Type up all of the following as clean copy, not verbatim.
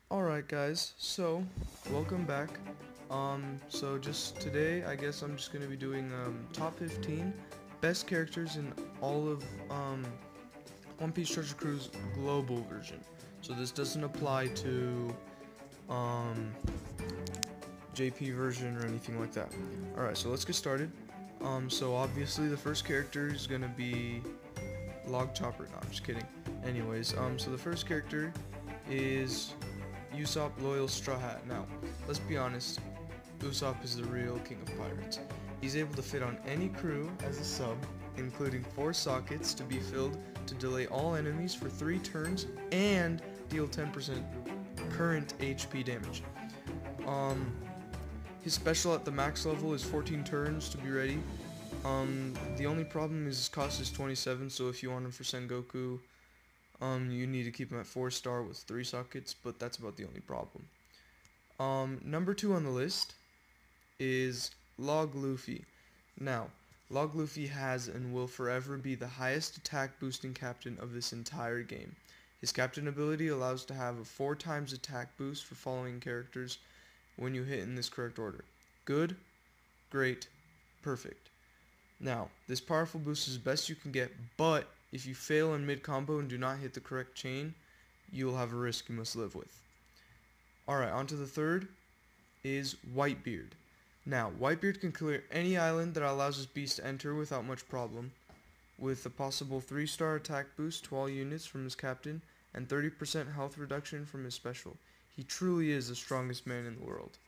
Alright guys, so welcome back. So just today I guess I'm just gonna be doing top 15 best characters in all of One Piece Treasure Cruise global version. So this doesn't apply to um JP version or anything like that. Alright, so let's get started. So obviously the first character is gonna be Log Chopper. No, I'm just kidding. Anyways, so the first character is Usopp Loyal Straw Hat. Now, let's be honest, Usopp is the real king of pirates. He's able to fit on any crew as a sub, including 4 sockets to be filled to delay all enemies for 3 turns and deal 10% current HP damage. His special at the max level is 14 turns to be ready. The only problem is his cost is 27, so if you want him for Sengoku, you need to keep him at 4-star with 3 sockets, but that's about the only problem. Number 2 on the list is Log Luffy. Now, Log Luffy has and will forever be the highest attack boosting captain of this entire game. His captain ability allows to have a 4 times attack boost for following characters when you hit in this correct order. Good, great, perfect. Now, this powerful boost is the best you can get, but if you fail in mid-combo and do not hit the correct chain, you will have a risk you must live with. Alright, on to the third is Whitebeard. Now, Whitebeard can clear any island that allows his beast to enter without much problem, with a possible 3-star attack boost to all units from his captain, and 30% health reduction from his special. He truly is the strongest man in the world.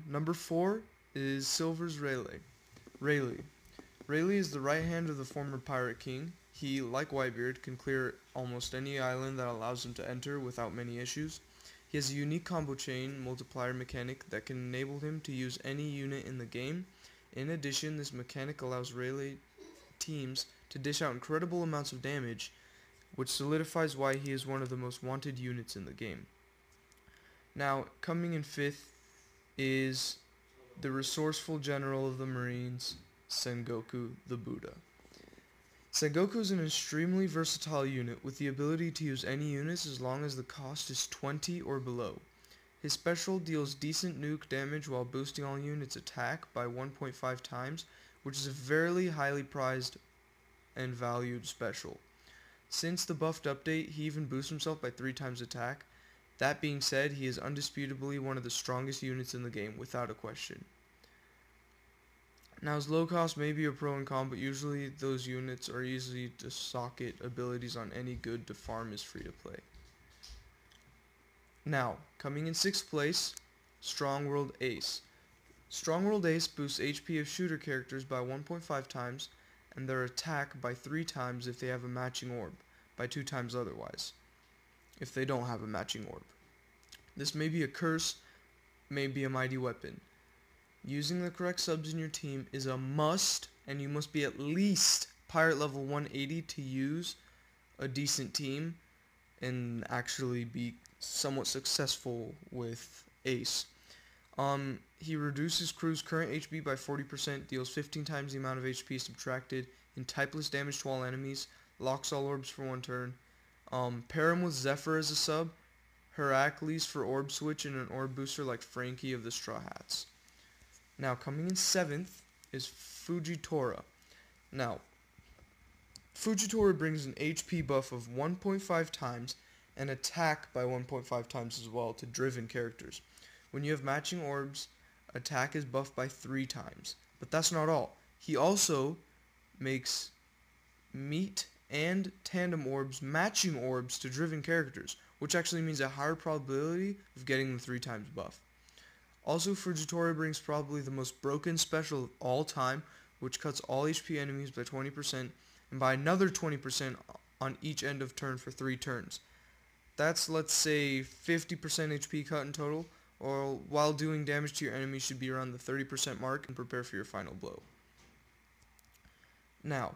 Number 4 is Silver's Rayleigh. Rayleigh is the right hand of the former Pirate King. He, like Whitebeard, can clear almost any island that allows him to enter without many issues. He has a unique combo chain multiplier mechanic that can enable him to use any unit in the game. In addition, this mechanic allows Rayleigh teams to dish out incredible amounts of damage, which solidifies why he is one of the most wanted units in the game. Now, coming in 5th is the resourceful general of the Marines, Sengoku the Buddha. Sengoku is an extremely versatile unit with the ability to use any units as long as the cost is 20 or below. His special deals decent nuke damage while boosting all units' attack by 1.5 times, which is a very highly prized and valued special. Since the buffed update, he even boosts himself by 3 times attack. That being said, he is undisputably one of the strongest units in the game, without a question. Now, his low cost may be a pro and con, but usually those units are easy to socket abilities on any good to farm is free to play. Now, coming in 6th place, Strong World Ace. Strong World Ace boosts HP of shooter characters by 1.5 times, and their attack by 3 times if they have a matching orb, by 2 times otherwise, if they don't have a matching orb. This may be a curse, may be a mighty weapon. Using the correct subs in your team is a must, and you must be at least pirate level 180 to use a decent team and actually be somewhat successful with Ace. He reduces crew's current HP by 40%, deals 15 times the amount of HP subtracted in typeless damage to all enemies, locks all orbs for 1 turn. Pair him with Zephyr as a sub, Heracles for orb switch, and an orb booster like Frankie of the Straw Hats. Now, coming in 7th is Fujitora. Now, Fujitora brings an HP buff of 1.5 times and attack by 1.5 times as well to driven characters. When you have matching orbs, attack is buffed by 3 times. But that's not all. He also makes meat and tandem orbs matching orbs to driven characters, which actually means a higher probability of getting the 3 times buff. Also, Fujitora brings probably the most broken special of all time, which cuts all HP enemies by 20% and by another 20% on each end of turn for 3 turns. That's, let's say, 50% HP cut in total, or while doing damage to your enemy should be around the 30% mark, and prepare for your final blow. Now,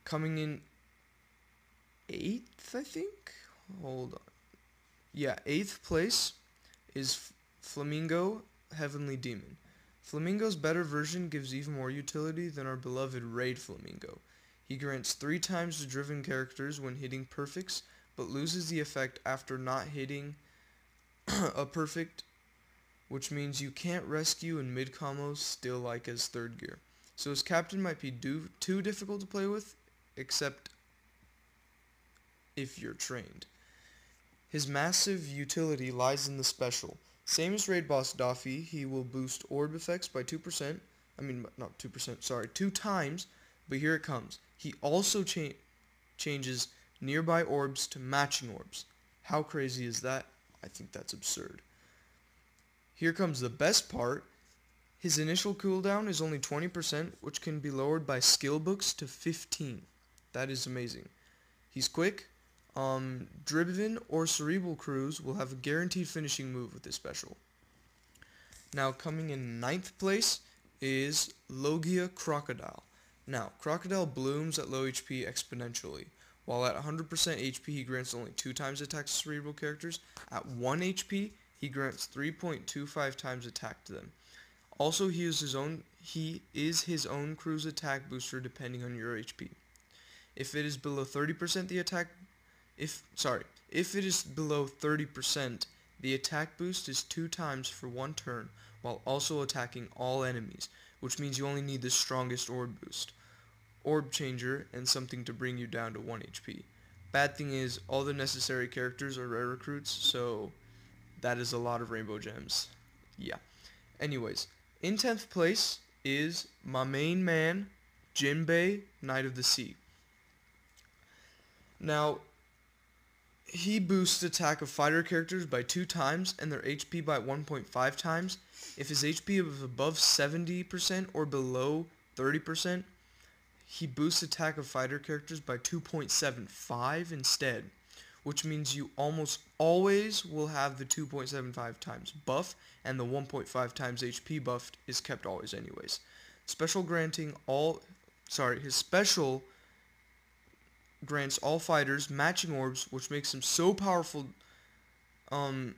coming in 8th, I think? Hold on. Yeah, 8th place is Flamingo Heavenly Demon. Flamingo's better version gives even more utility than our beloved Raid Flamingo. He grants 3 times to driven characters when hitting perfects but loses the effect after not hitting a perfect, which means you can't rescue in mid-combos still like as third gear. So his captain might be too difficult to play with, except if you're trained. His massive utility lies in the special. Same as Raid Boss Daffy, he will boost orb effects by 2%. I mean, not 2%, sorry, 2 times, but here it comes. He also changes nearby orbs to matching orbs. How crazy is that? I think that's absurd. Here comes the best part. His initial cooldown is only 20%, which can be lowered by skill books to 15. That is amazing. He's quick. Driven or Cerebral crews will have a guaranteed finishing move with this special. Now, coming in 9th place is Logia Crocodile. Now, Crocodile blooms at low HP exponentially. While at 100% HP, he grants only 2 times attack to Cerebral characters. At 1 HP, he grants 3.25 times attack to them. Also, he is his own crew's attack booster depending on your HP. If it is below 30% if it is below 30%, the attack boost is 2 times for 1 turn, while also attacking all enemies, which means you only need the strongest orb boost, orb changer, and something to bring you down to 1 HP. Bad thing is, all the necessary characters are rare recruits, so that is a lot of rainbow gems. Yeah. Anyways, in 10th place is my main man, Jinbei, Knight of the Sea. Now, he boosts attack of fighter characters by 2 times and their HP by 1.5 times. If his HP is above 70% or below 30%, he boosts attack of fighter characters by 2.75 instead, which means you almost always will have the 2.75 times buff, and the 1.5 times HP buff is kept always anyways. His special grants all fighters matching orbs, which makes him so powerful in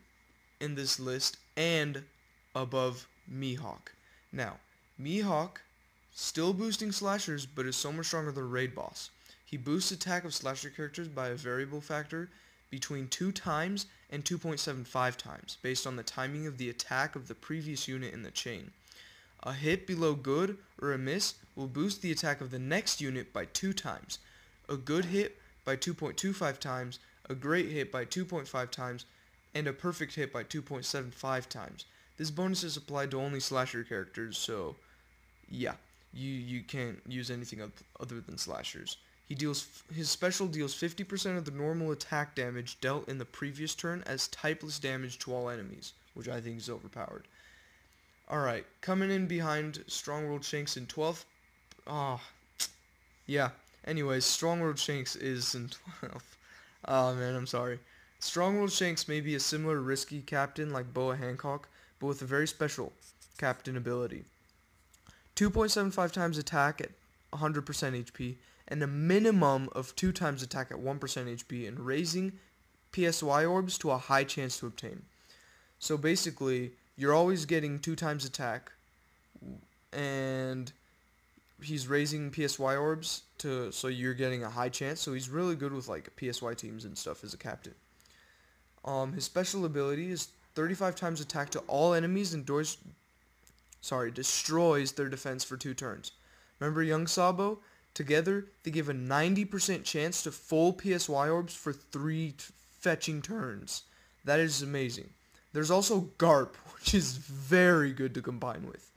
this list and above Mihawk. Now, Mihawk still boosting slashers, but is so much stronger than Raid Boss. He boosts attack of slasher characters by a variable factor between 2 times and 2.75 times, based on the timing of the attack of the previous unit in the chain. A hit below good or a miss will boost the attack of the next unit by 2 times. A good hit by 2.25 times, a great hit by 2.5 times, and a perfect hit by 2.75 times. This bonus is applied to only slasher characters, so yeah, you can't use anything other than slashers. His special deals 50% of the normal attack damage dealt in the previous turn as typeless damage to all enemies, which I think is overpowered. Alright, coming in behind Strongworld Shanks in 12th. Yeah. Anyways, Strongworld Shanks is in 12th. Oh man, I'm sorry. Strongworld Shanks may be a similar risky captain like Boa Hancock, but with a very special captain ability. 2.75 times attack at 100% HP, and a minimum of 2 times attack at 1% HP, and raising PSY orbs to a high chance to obtain. So basically, you're always getting 2 times attack, and he's raising PSY orbs so you're getting a high chance. So he's really good with like PSY teams and stuff as a captain. His special ability is 35 times attack to all enemies and destroys their defense for 2 turns. Remember Young Sabo? Together, they give a 90% chance to full PSY orbs for 3 fetching turns. That is amazing. There's also Garp, which is very good to combine with.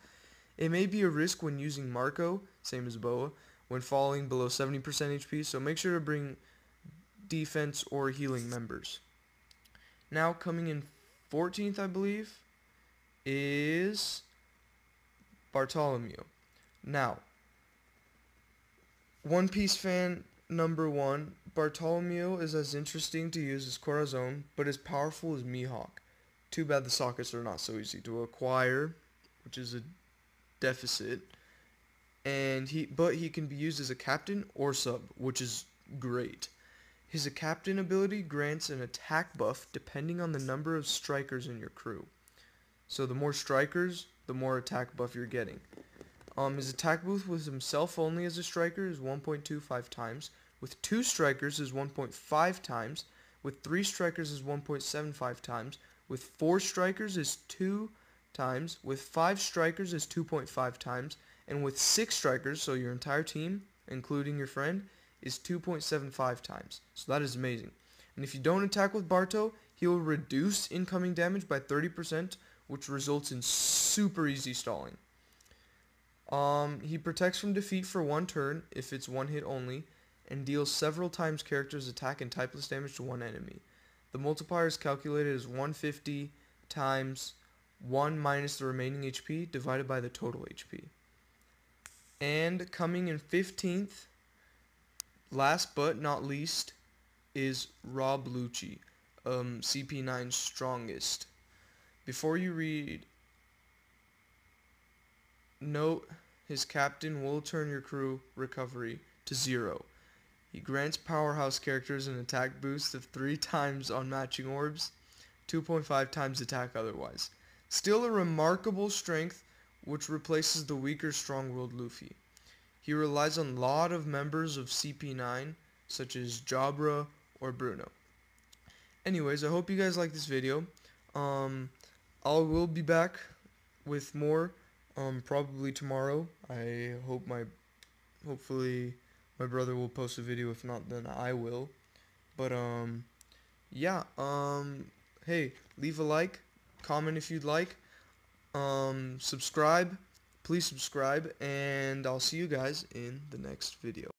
It may be a risk when using Marco, same as Boa, when falling below 70% HP, so make sure to bring defense or healing members. Now, coming in 14th, I believe, is Bartholomew. Now, One Piece fan number 1, Bartholomew is as interesting to use as Corazon, but as powerful as Mihawk. Too bad the sockets are not so easy to acquire, which is a deficit. But he can be used as a captain or sub, which is great. His captain ability grants an attack buff depending on the number of strikers in your crew. So the more strikers, the more attack buff you're getting. His attack boost with himself only as a striker is 1.25 times. With 2 strikers is 1.5 times. with 3 strikers is 1.75 times, with 4 strikers is 2 times, with 5 strikers is 2.5 times, and with 6 strikers, so your entire team, including your friend, is 2.75 times. So that is amazing. And if you don't attack with Barto, he will reduce incoming damage by 30%, which results in super easy stalling. He protects from defeat for 1 turn if it's 1 hit only, and deals several times character's attack and typeless damage to 1 enemy. The multiplier is calculated as 150 times 1 minus the remaining HP divided by the total HP. And coming in 15th, last but not least, is Rob Lucci, CP9's strongest. Before you read, note his captain will turn your crew recovery to 0. He grants powerhouse characters an attack boost of 3 times on matching orbs, 2.5 times attack otherwise. Still a remarkable strength which replaces the weaker Strong-Willed Luffy. He relies on a lot of members of CP9 such as Jabra or Bruno. Anyways, I hope you guys like this video. I will be back with more probably tomorrow. Hopefully my brother will post a video. If not, then I will. But yeah, hey, leave a like, comment if you'd like, subscribe, please subscribe, and I'll see you guys in the next video.